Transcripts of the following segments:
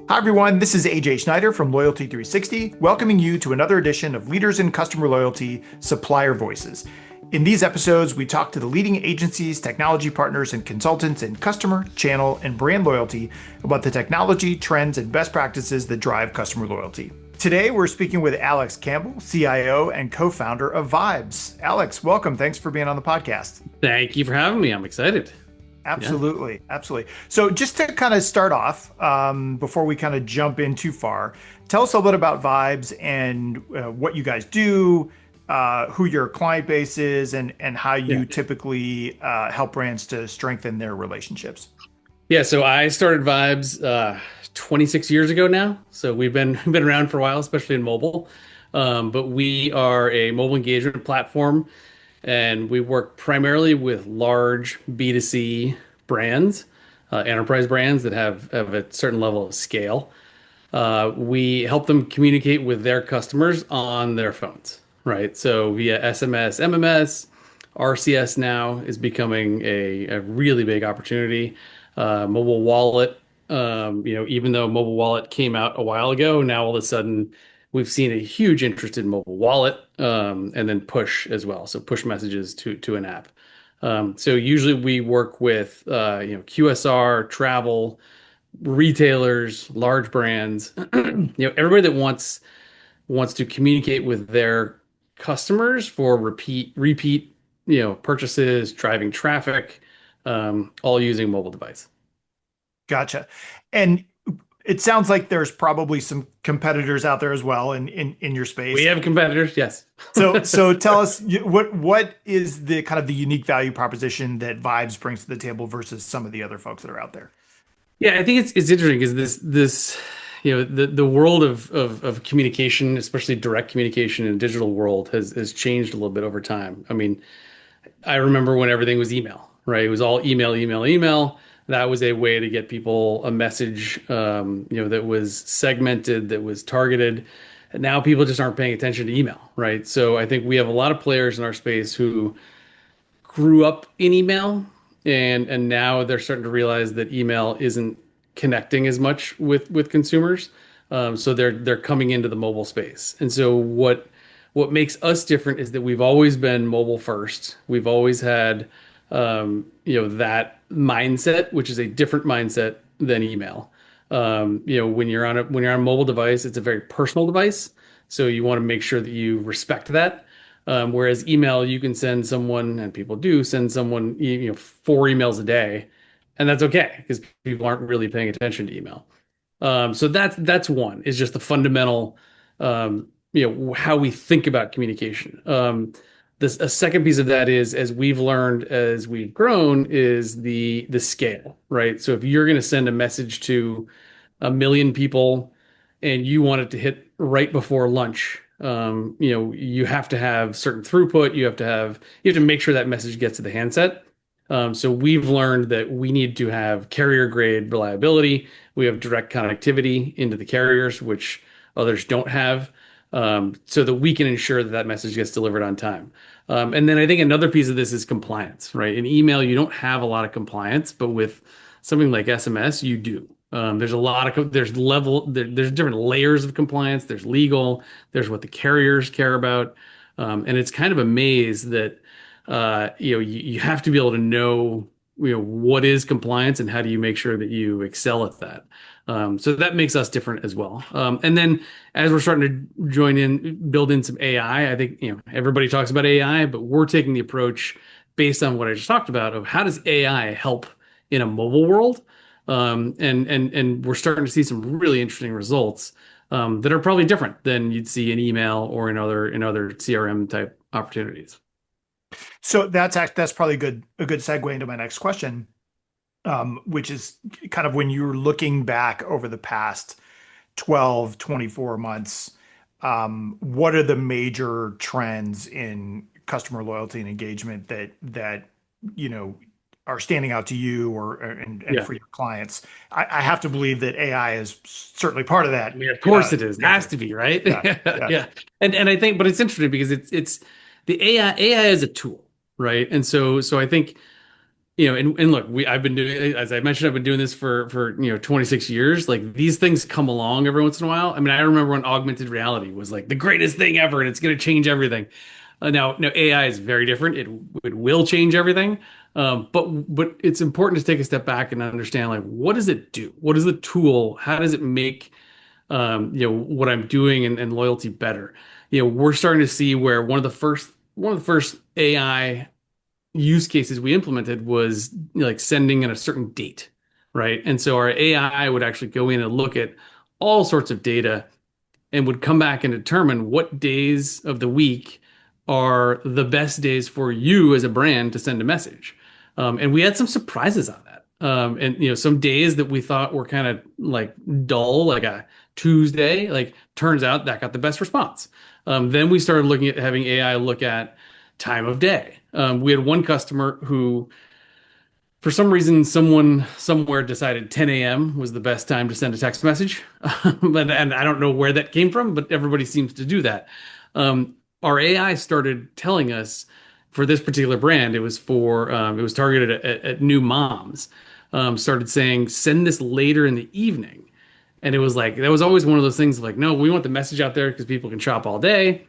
Hi, everyone. This is AJ Schneider from Loyalty 360, welcoming you to another edition of Leaders in Customer Loyalty Supplier Voices. In these episodes, we talk to the leading agencies, technology partners, and consultants in customer, channel, and brand loyalty about the technology, trends, and best practices that drive customer loyalty. Today, we're speaking with Alex Campbell, CIO and co founder of Vibes. Alex, welcome. Thanks for being on the podcast. Thank you for having me. I'm excited. Yeah. Absolutely, absolutely. So, just to kind of start off, before we kind of jump in too far, tell us a little bit about Vibes and what you guys do, who your client base is, and how Yeah. you typically help brands to strengthen their relationships. Yeah. So I started Vibes 26 years ago now. So we've been been around for a while, especially in mobile. But we are a mobile engagement platform, and we work primarily with large B2C brands, enterprise brands that have a certain level of scale. We help them communicate with their customers on their phones, right? So via SMS, MMS, RCS now is becoming a really big opportunity. Mobile wallet, even though mobile wallet came out a while ago, now all of a sudden we've seen a huge interest in mobile wallet, and then push as well. So push messages to an app. So usually we work with QSR, travel, retailers, large brands, everybody that wants to communicate with their customers for repeat, purchases, driving traffic, all using mobile device. Gotcha. And it sounds like there's probably some competitors out there as well in your We space. have competitors, yes. So tell us what is the kind of the unique value proposition that Vibes brings to the table versus some of the other folks that are out there. Yeah, I think it's interesting because this the world of communication, especially direct communication in a digital world, has changed a little bit over time. I mean, I remember when everything was email, right? It was all email, email, email. That was a way to get people a message, that was segmented, that was targeted. And now people just aren't paying attention to email, right? So I think we have a lot of players in our space who grew up in email, and now they're starting to realize that email isn't connecting as much with consumers. So they're coming into the mobile space. And so what makes us different is that we've always been mobile first. We've always had that mindset, which is a different mindset than email. When you're on a mobile device, it's a very personal device, so you want to make sure that you respect that. Whereas email, you can send someone, and people do send someone, 4 emails a day, and that's okay because people aren't really paying attention to email. So that's one, is just the fundamental, how we think about communication. A second piece of that is, as we've learned as we've grown, is the scale, right? So if you're going to send a message to 1 million people and you want it to hit right before lunch, you have to have certain throughput. You have to make sure that message gets to the handset. So we've learned that we need to have carrier grade reliability. We have direct connectivity into the carriers, which others don't have, so that we can ensure that that message gets delivered on time. And then I think another piece of this is compliance, right? In email, you don't have a lot of compliance, but with something like SMS, you do. There's a lot of there's different layers of compliance. There's legal, there's what the carriers care about, and it's kind of a maze that you have to be able to know what is compliance and how do you make sure that you excel at that. So that makes us different as well. And then as we're starting to build in some AI, I think everybody talks about AI, but we're taking the approach based on what I just talked about of how does AI help in a mobile world. And we're starting to see some really interesting results that are probably different than you'd see in email or in other CRM type opportunities. So that's probably a good segue into my next question, which is kind of when you're looking back over the past 12, 24 months, what are the major trends in customer loyalty and engagement that you know are standing out to you and Yeah. for your clients? I have to believe that AI is certainly part of I that mean, of course it is. It has answer. to be, right? Yeah, yeah, Yeah. And I think, but it's interesting because it's the AI is a tool, right? And so I think and look, I've been doing, as I mentioned, I've been doing this for 26 years. Like these things come along every once in a while. I mean, I remember when augmented reality was like the greatest thing ever, and it's going to change everything. Now AI is very different. It will change everything. But it's important to take a step back and understand like what does it do? What is the tool? How does it make what I'm doing and loyalty better? We're starting to see where one of the first AI use cases we implemented was like sending in a certain date, right? And so our AI would actually go in and look at all sorts of data and would come back and determine what days of the week are the best days for you as a brand to send a message. And we had some surprises on that. And some days that we thought were kind of like dull, like a Tuesday, like turns out that got the best response. Then we started looking at having AI look at time of day. We had one customer who, for some reason, someone somewhere decided 10 a.m. was the best time to send a text message. And I don't know where that came from, but everybody seems to do that. Our AI started telling us for this particular brand, it was targeted at new moms. Started saying, send this later in the evening. And it was like, that was always one of those things like, no, we want the message out there because people can shop all day.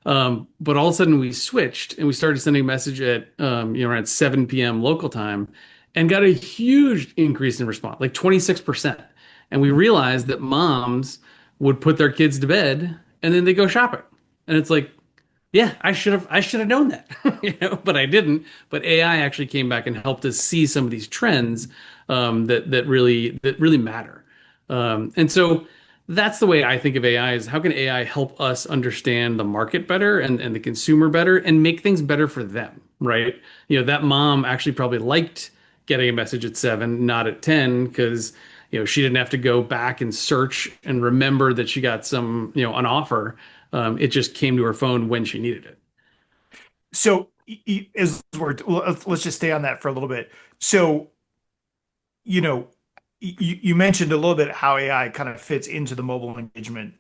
But all of a sudden we switched and we started sending a message at around 7 p.m. local time and got a huge increase in response, like 26%. And we realized that moms would put their kids to bed and then they go shopping. And it's like, yeah, I should have known that, but I didn't. But AI actually came back and helped us see some of these trends that really matter. And so that's the way I think of AI is how can AI help us understand the market better and the consumer better and make things better for them, right? That mom actually probably liked getting a message at 7, not at 10, because she didn't have to go back and search and remember that she got an offer. It just came to her phone when she needed it. So, as we're let's just stay on that for a little bit. So, you know, you mentioned a little bit how AI kind of fits into the mobile engagement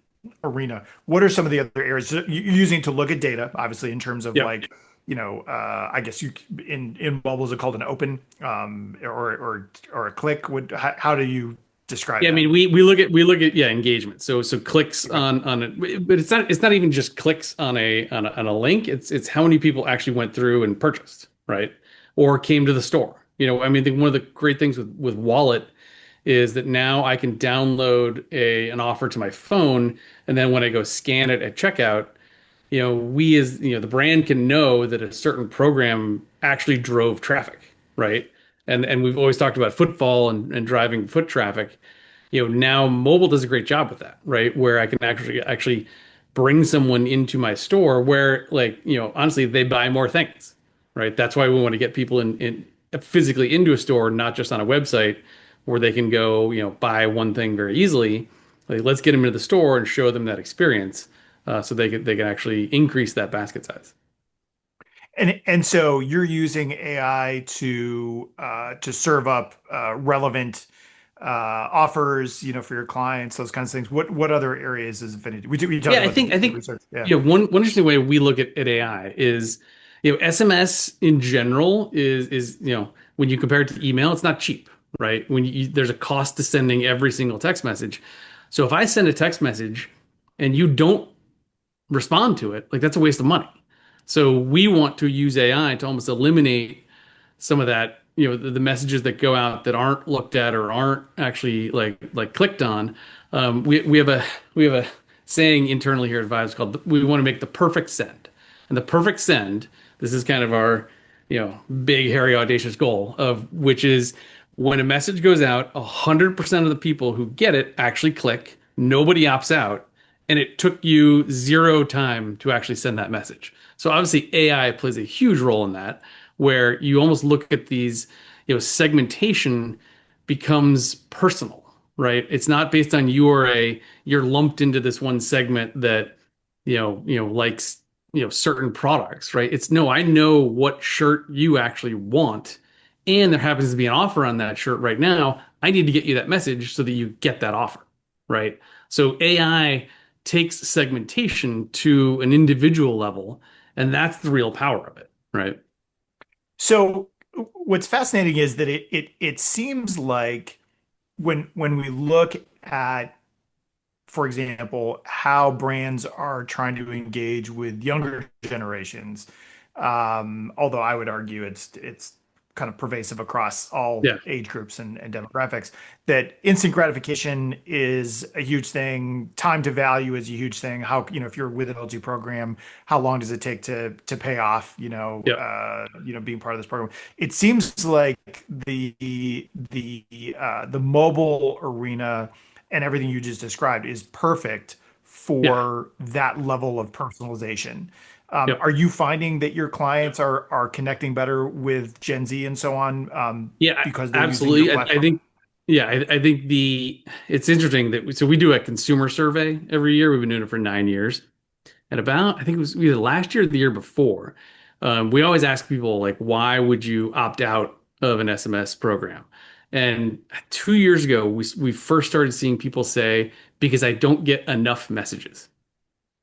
arena. What are some of the other areas you're using to look at data, obviously, in terms of Yep. like, I guess in mobile is it called an open, or a click? How do you describe Yeah, I that? mean, we look at engagement. So clicks Okay. on it, but it's not even just clicks on a link. It's how many people actually went through and purchased, right? Or came to the store. I mean, I think one of the great things with Wallet is that now I can download an offer to my phone, and then when I go scan it at checkout, we as the brand can know that a certain program actually drove traffic, right? And we've always talked about footfall and driving foot traffic. Now mobile does a great job with that, right? Where I can actually bring someone into my store where like, honestly, they buy more things, right? That's why we want to get people in physically into a store, not just on a website where they can go, buy one thing very easily. Like, let's get them into the store and show them that experience, so they can actually increase that basket size. And so you're using AI to serve up relevant offers, for your clients, those kinds of things. What other areas is Affinity? We talked Yeah, I about think I the think research. Yeah. one interesting way we look at AI is SMS in general is when you compare it to email, it's not cheap, right? There's a cost to sending every single text message. So if I send a text message and you don't respond to it, like that's a waste of money. So we want to use AI to almost eliminate some of that, the messages that go out that aren't looked at or aren't actually like clicked on. We have a saying internally here at Vibe called we want to make the perfect send. And the perfect send, this is kind of our, big, hairy, audacious goal of which is when a message goes out, 100% of the people who get it actually click, nobody opts out, and it took you zero time to actually send that message. So obviously AI plays a huge role in that, where you almost look at these, segmentation becomes personal, right? It's not based on you're lumped into this one segment that, likes, certain products, right? It's no, I know what shirt you actually want, and there happens to be an offer on that shirt right now. I need to get you that message so that you get that offer, right? So AI takes segmentation to an individual level, and that's the real power of it, right? So what's fascinating is that it seems like when we look at, for example, how brands are trying to engage with younger generations. Although I would argue it's kind of pervasive across all Yeah. age groups and demographics, that instant gratification is a huge thing. Time to value is a huge thing. How, if you're with an LG program, how long does it take to pay off, Yeah. being part of this program? It seems like the mobile arena and everything you just described is perfect Yeah. for that level of personalization. Yep. Are you finding that your clients are connecting better with Gen Z and so on, Yeah, because they're using your absolutely. I platform? think, yeah, I think it's interesting that so we do a consumer survey every year. We've been doing it for 9 years. And about, I think it was either last year or the year before, we always ask people, like, why would you opt out of an SMS program? And 2 years ago, we first started seeing people say, because I don't get enough messages.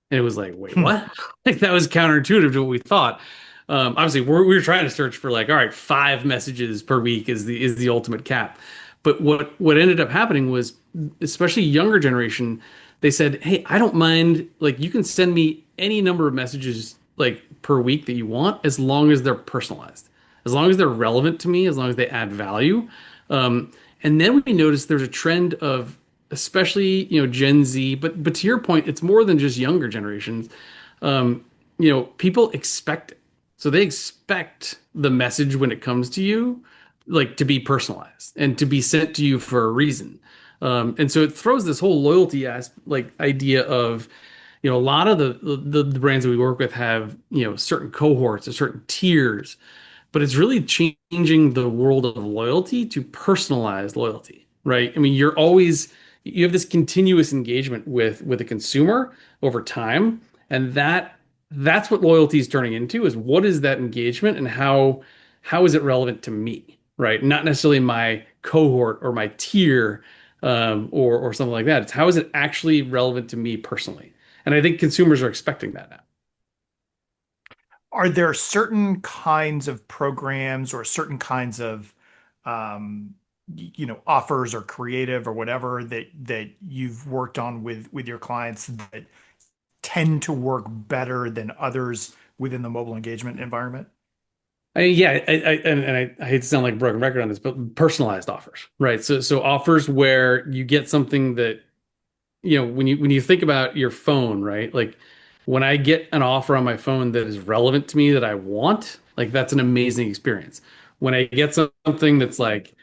And it was like, wait, Hmm. what? Like that was counterintuitive to what we thought. Obviously, we were trying to search for like, all right, 5 messages per week is the ultimate cap. But what ended up happening was, especially younger generation, they said, hey, I don't mind. Like, you can send me any number of messages like per week that you want, as long as they're personalized, as long as they're relevant to me, as long as they add value. And then we noticed there's a trend of, especially Gen Z, but to your point, it's more than just younger generations. People expect it, so they expect the message when it comes to you, like to be personalized and to be sent to you for a reason. And so it throws this whole loyalty like idea of, a lot of the brands that we work with have certain cohorts or certain tiers, but it's really changing the world of loyalty to personalized loyalty, right? I mean, you have this continuous engagement with a consumer over time, and that's what loyalty is turning into, is what is that engagement and how is it relevant to me, right? Not necessarily my cohort or my tier, or something like that. It's how is it actually relevant to me personally? And I think consumers are expecting that now. Are there certain kinds of programs or certain kinds of offers or creative or whatever that you've worked on with your clients that tend to work better than others within the mobile engagement environment? Yeah, I hate to sound like a broken record on this, but personalized offers, right? So offers where you get something that, when you think about your phone, right? Like when I get an offer on my phone that is relevant to me that I want, like that's an amazing experience. When I get something that's like,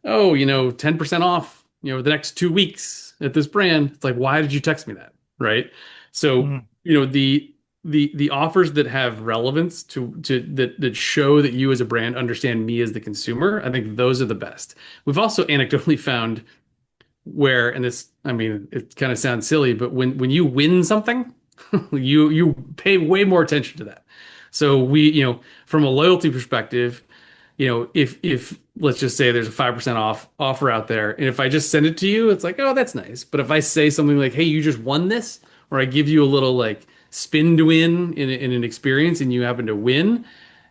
oh, 10% off, the next 2 weeks at this brand. It's like, why did you text me that? Right. So, Mm. the offers that have relevance to that show that you as a brand understand me as the consumer, I think those are the best. We've also anecdotally found where, and this, I mean, it kind of sounds silly, but when you win something, you pay way more attention to that. So from a loyalty perspective, if let's just say there's a 5% off offer out there, and if I just send it to you, it's like, oh, that's nice. But if I say something like, hey, you just won this, or I give you a little like spin to win in an experience and you happen to win,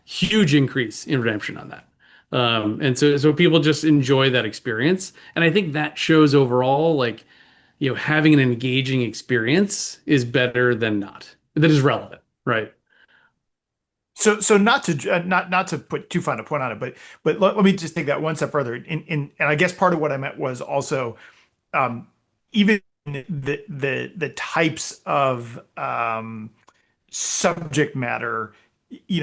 huge increase in redemption on that. And so people just enjoy that experience. And I think that shows overall, like, having an engaging experience is better than not, that is relevant, right? So not to put too fine a point on it, but let me just take that one step further. And I guess part of what I meant was also, um, even the types of subject matter.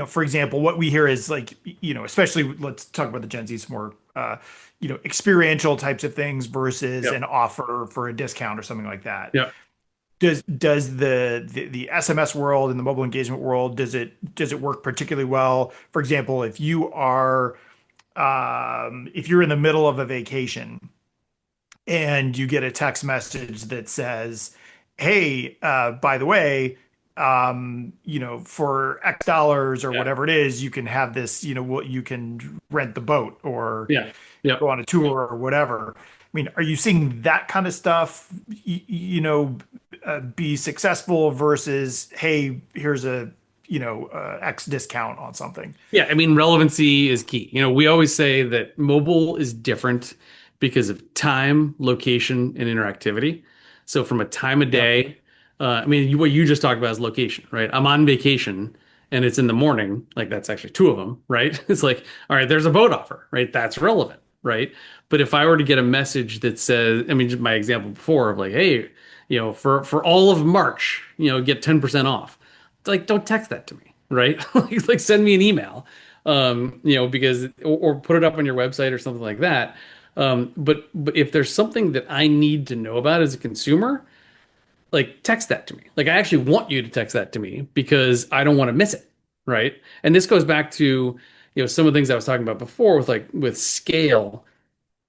For example, what we hear is like, especially let's talk about the Gen Z's more, experiential types of things versus Yep. an offer for a discount or something like that. Yep. Does the SMS world and the mobile engagement world, does it work particularly well? For example, if you're in the middle of a vacation and you get a text message that says, "Hey, by the way, for X dollars or Yeah. whatever it is, you can have this. What you can rent the boat or Yeah. Yep. go on a tour or whatever." I mean, are you seeing that kind of stuff, be successful versus, hey, here's a X discount on something. Yeah, I mean, relevancy is key. We always say that mobile is different because of time, location, and interactivity. So, from a time of Yep. day, I mean, what you just talked about is location, right? I'm on vacation and it's in the morning. Like, that's actually two of them, right? It's like, all right, there's a boat offer, right? That's relevant, right? But if I were to get a message that says, I mean, just my example before of like, hey, for all of March, get 10% off. It's like, don't text that to me, right? Like send me an email, because or put it up on your website or something like that. But if there's something that I need to know about as a consumer, like text that to me. Like I actually want you to text that to me because I don't want to miss it, right? And this goes back to some of the things I was talking about before with with scale.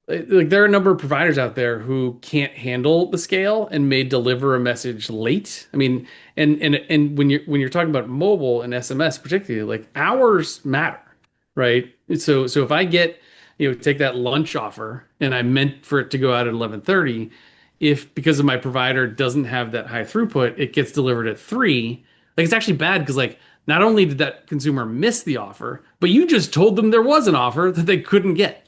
Like there are a number of providers out there who can't handle the scale and may deliver a message late. I mean, and when you're talking about mobile and SMS particularly, like hours matter, right? So if I get, take that lunch offer and I meant for it to go out at 11:30, if because of my provider doesn't have that high throughput, it gets delivered at 3, like it's actually bad because like not only did that consumer miss the offer, but you just told them there was an offer that they couldn't get.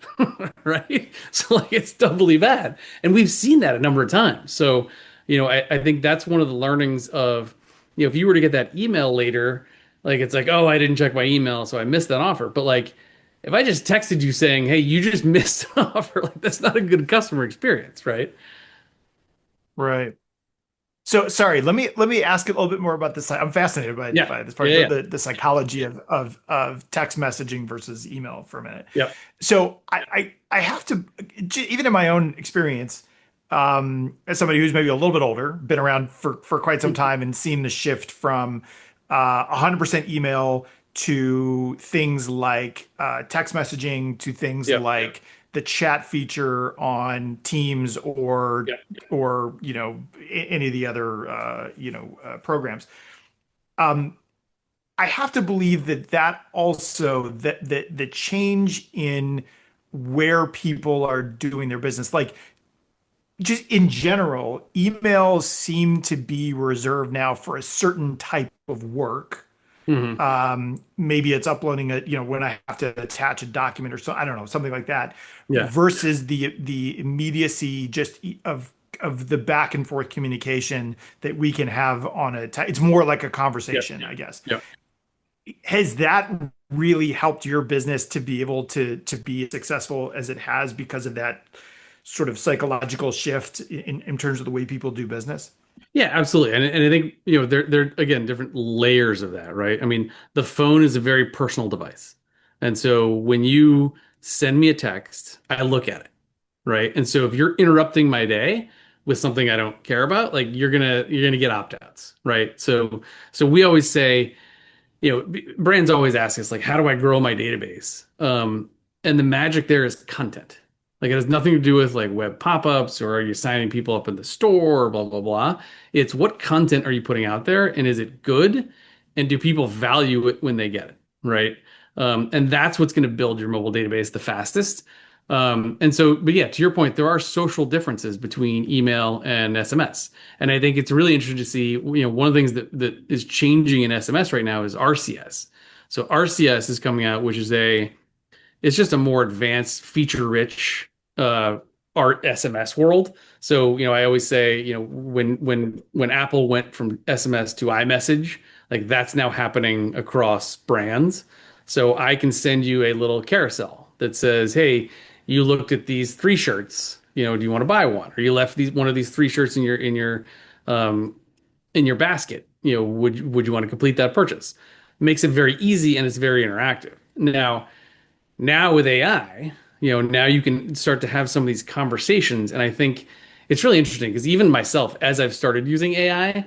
Right? So like it's doubly bad. And we've seen that a number of times. So, I think that's one of the learnings of, if you were to get that email later, like it's like, oh, I didn't check my email, so I missed that offer. But like if I just texted you saying, hey, you just missed an offer, like that's not a good customer experience, right? Right. So sorry, let me ask a little bit more about this. I'm fascinated Yeah. by this part, Yeah. Yeah. the psychology of text messaging versus email for a minute. Yep. So I have to, even in my own experience, as somebody who's maybe a little bit older, been around for quite some time and seen the shift from 100% email to things like text messaging to things Yep. like the chat feature on Teams Yep. or any of the other programs. Um, I have to believe that also that the change in where people are doing their business, like just in general, emails seem to be reserved now for a certain type of work. Hmm. Maybe it's uploading when I have to attach a document or so, I don't know, something like that, Yeah. versus the immediacy just of the back and forth communication that we can have on it's more like a Yep. conversation, I guess. Yep. Has that really helped your business to be able to be as successful as it has because of that sort of psychological shift in terms of the way people do business? Yeah, absolutely. And I think, there again different layers of that, right? I mean, the phone is a very personal device. And so when you send me a text, I look at it, right? And so if you're interrupting my day with something I don't care about, like you're gonna get opt-outs, right? So we always say, brands always ask us like, how do I grow my database? And the magic there is content. Like it has nothing to do with like web pop-ups or are you signing people up in the store or blah blah blah. It's what content are you putting out there and is it good? And do people value it when they get it? Right. And that's what's going to build your mobile database the fastest. But yeah, to your point, there are social differences between email and SMS. And I think it's really interesting to see, one of the things that is changing in SMS right now is RCS. So RCS is coming out, which is it's just a more advanced, feature-rich art SMS world. So, I always say, when Apple went from SMS to iMessage, like that's now happening across brands. So I can send you a little carousel that says, "Hey, you looked at these 3 shirts. Do you want to buy one? Or you left one of these 3 shirts um, in your basket. Would you want to complete that purchase?" Makes it very easy and it's very interactive. Now with AI, now you can start to have some of these conversations. And I think it's really interesting because even myself, as I've started using AI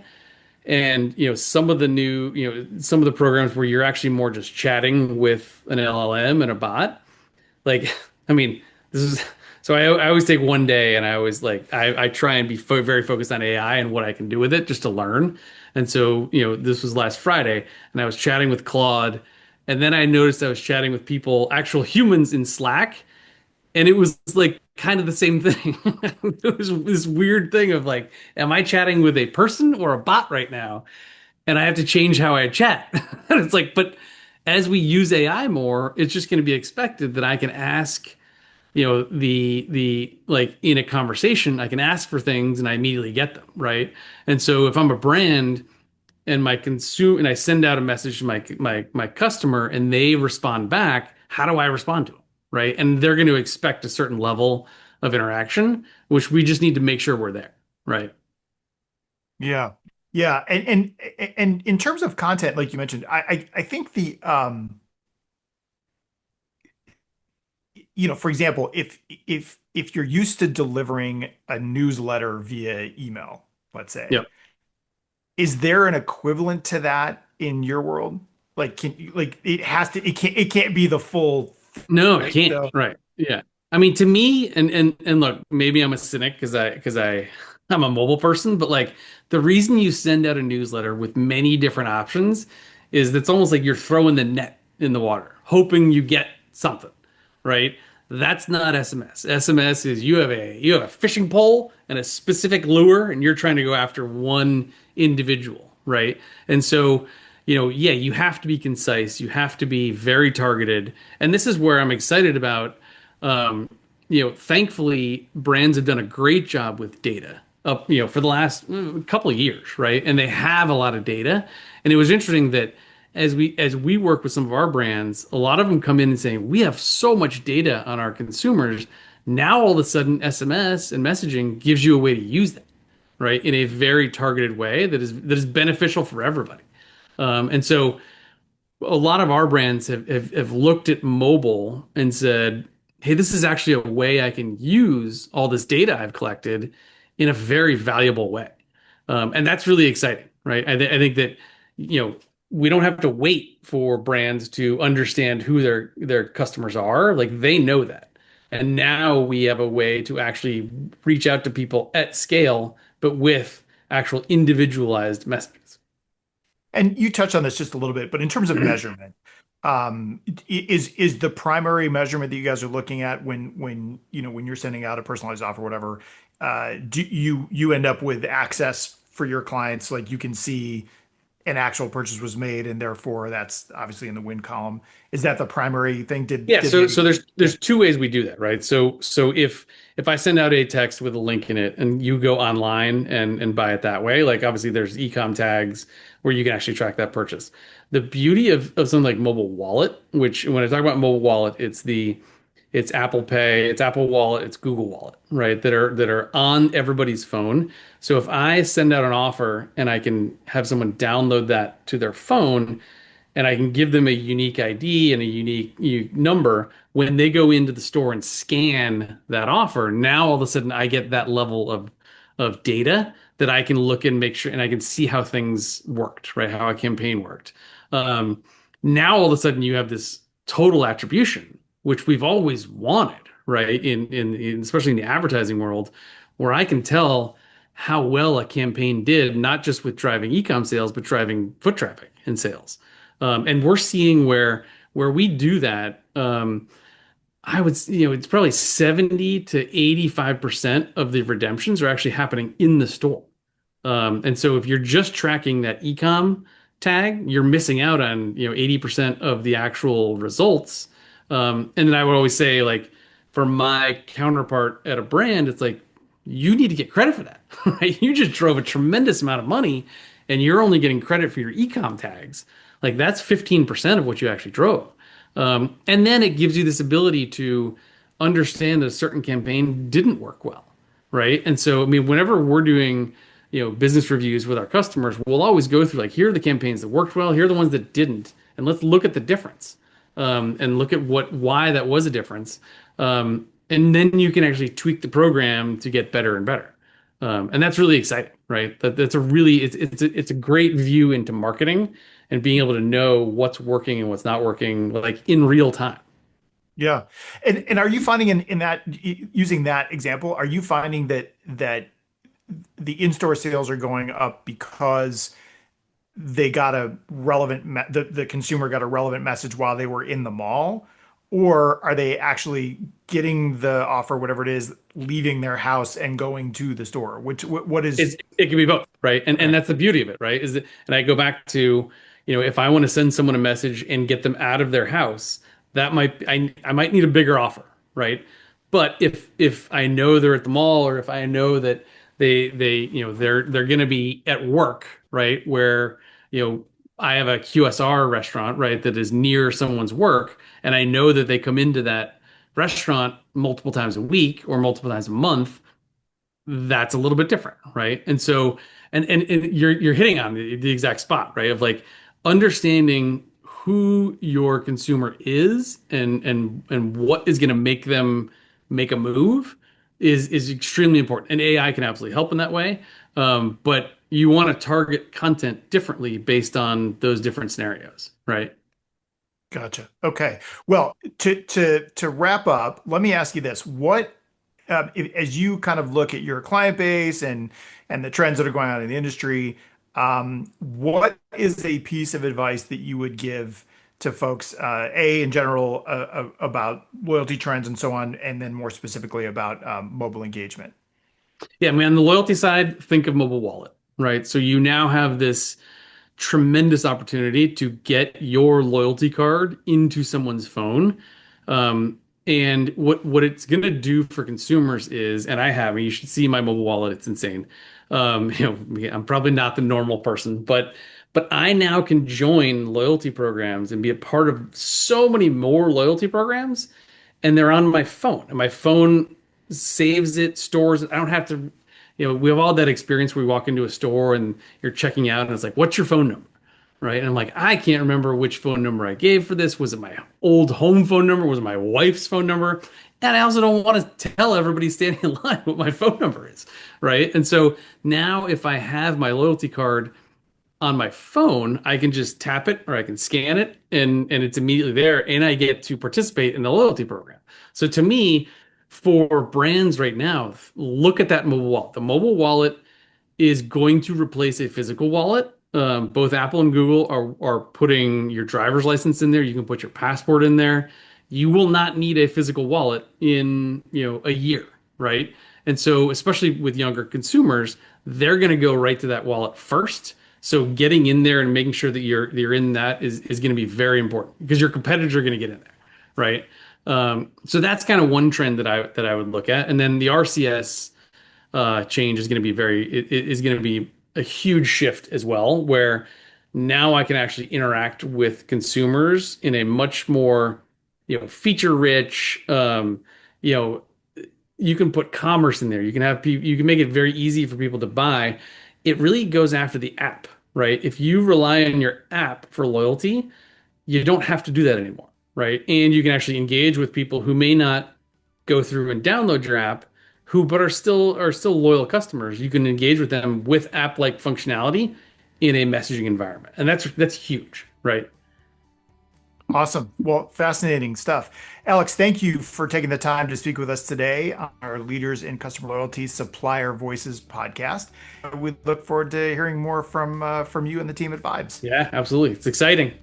and, some of the programs where you're actually more just chatting with an LLM and a bot, like, I mean, this is so I always take one day and I always like I try and be very focused on AI and what I can do with it just to learn. And so, this was last Friday and I was chatting with Claude and then I noticed I was chatting with people, actual humans in Slack, and it was like kind of the same thing. It was this weird thing of like, am I chatting with a person or a bot right now? and I have to change how I chat. And it's like, but as we use AI more, it's just going to be expected that I can ask, the like in a conversation, I can ask for things and I immediately get them, right? And so if I'm a brand and I send out a message to my customer and they respond back, how do I respond to them? Right. And they're going to expect a certain level of interaction, which we just need to make sure we're there. Right. Yeah. Yeah. And in terms of content, like you mentioned, I think for example, if you're used to delivering a newsletter via email, let's say, Yep. is there an equivalent to that in your world? Like it can't be the full, No, it right? can't. So Right. Yeah. I mean, to me, and look, maybe I'm a cynic I'm a mobile person, but like the reason you send out a newsletter with many different options is that's almost like you're throwing the net in the water, hoping you get something, right? That's not SMS. SMS is you have a fishing pole and a specific lure, and you're trying to go after one individual, right? And so yeah, you have to be concise. You have to be very targeted. And this is where I'm excited about. Thankfully, brands have done a great job with data up, for the last couple of years, right? And they have a lot of data. And it was interesting that as we work with some of our brands, a lot of them come in and saying, we have so much data on our consumers. Now all of a sudden, SMS and messaging gives you a way to use that, right? In a very targeted way that is beneficial for everybody. And so a lot of our brands have looked at mobile and said, hey, this is actually a way I can use all this data I've collected in a very valuable way. And that's really exciting, right? I think that, we don't have to wait for brands to understand who their customers are. Like they know that. And now we have a way to actually reach out to people at scale, but with actual individualized messages. and you touched on this just a little bit, but in terms of measurement, is the primary measurement that you guys are looking at when you're sending out a personalized offer, whatever, do you end up with access for your clients, like you can see an actual purchase was made, and therefore that's obviously in the win column. Is that the primary thing? Did Yeah, did so maybe there's two ways we do that, right? So if I send out a text with a link in it and you go online and buy it that way, like obviously there's e-com tags where you can actually track that purchase. The beauty of something like mobile wallet, which when I talk about mobile wallet, it's Apple Pay, it's Apple Wallet, it's Google Wallet, right? That are on everybody's phone. So if I send out an offer and I can have someone download that to their phone, and I can give them a unique ID and a unique number when they go into the store and scan that offer. Now all of a sudden I get that level of data that I can look and make sure and I can see how things worked, right? How a campaign worked. Um, Now all of a sudden you have this total attribution, which we've always wanted, right? In especially in the advertising world, where I can tell how well a campaign did, not just with driving e-com sales, but driving foot traffic and sales. And we're seeing where we do that. I would, it's probably 70 to 85% of the redemptions are actually happening in the store. And so if you're just tracking that e-com tag, you're missing out on, 80% of the actual results. And then I would always say, like, for my counterpart at a brand, it's like, you need to get credit for that, right? You just drove a tremendous amount of money and you're only getting credit for your e-com tags. Like that's 15% of what you actually drove. And then it gives you this ability to understand that a certain campaign didn't work well, right? And so, I mean, whenever we're doing, business reviews with our customers, we'll always go through like, here are the campaigns that worked well, here are the ones that didn't, and let's look at the difference, and look at why that was a difference. And then you can actually tweak the program to get better and better. And that's really exciting, right? That's a really it's a great view into marketing and being able to know what's working and what's not working, like in real time. yeah. And are you finding in that using that example, are you finding that the in-store sales are going up because they got a relevant the consumer got a relevant message while they were in the mall, or are they actually getting the offer, whatever it is, leaving their house and going to the store? What is It can be both, right? And okay? that's the beauty of it, right? Is that, and I go back to, if I want to send someone a message and get them out of their house, that might I might need a bigger offer, right? But if I know they're at the mall, or if I know that they're going to be at work, right? Where, I have a QSR restaurant, right, that is near someone's work, and I know that they come into that restaurant multiple times a week or multiple times a month. That's a little bit different, right? And so, and you're hitting on the exact spot, right? Of like understanding who your consumer is, and what is going to make them make a move is extremely important. And AI can absolutely help in that way. But you want to target content differently based on those different scenarios, right? Gotcha. Okay. Well, to wrap up, let me ask you this: as you kind of look at your client base and the trends that are going on in the industry, what is a piece of advice that you would give to folks, in general, about loyalty trends and so on, and then more specifically about mobile engagement? Yeah, I mean, on the loyalty side, think of mobile wallet, right? So you now have this tremendous opportunity to get your loyalty card into someone's phone. And what it's going to do for consumers is, and you should see my mobile wallet. It's insane. I'm probably not the normal person, but I now can join loyalty programs and be a part of so many more loyalty programs, and they're on my phone, and my phone saves it, stores it. I don't have to, we have all that experience where we walk into a store and you're checking out and it's like, what's your phone number? Right. And I'm like, I can't remember which phone number I gave for this. Was it my old home phone number? Was it my wife's phone number? And I also don't want to tell everybody standing in line what my phone number is. Right. And so now if I have my loyalty card on my phone, I can just tap it or I can scan it, and it's immediately there, and I get to participate in the loyalty program. So to me, for brands right now, look at that mobile wallet. The mobile wallet is going to replace a physical wallet. Both Apple and Google are putting your driver's license in there. You can put your passport in there. You will not need a physical wallet in, a year, right? And so, especially with younger consumers, they're going to go right to that wallet first. So getting in there and making sure that you're in that is going to be very important, because your competitors are going to get in there, right? So that's kind of one trend that I would look at, and then the RCS change is going to be is going to be a huge shift as well, where now I can actually interact with consumers in a much more, feature rich, you know, you can put commerce in there. You can have people, you can make it very easy for people to buy. It really goes after the app, right? If you rely on your app for loyalty, you don't have to do that anymore, right? And you can actually engage with people who may not go through and download your app, who but are still loyal customers. You can engage with them with app-like functionality in a messaging environment, and that's huge, right? Awesome. Well, fascinating stuff. Alex, thank you for taking the time to speak with us today on our Leaders in Customer Loyalty Supplier Voices podcast. We look forward to hearing more from you and the team at Vibes. Yeah, absolutely. It's exciting.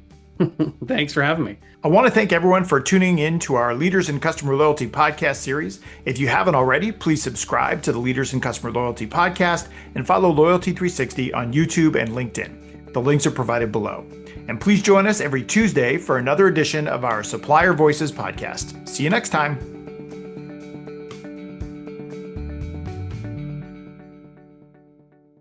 Thanks for having me. I want to thank everyone for tuning in to our Leaders in Customer Loyalty podcast series. If you haven't already, please subscribe to the Leaders in Customer Loyalty podcast and follow Loyalty 360 on YouTube and LinkedIn. The links are provided below. And please join us every Tuesday for another edition of our Supplier Voices podcast. See you next time.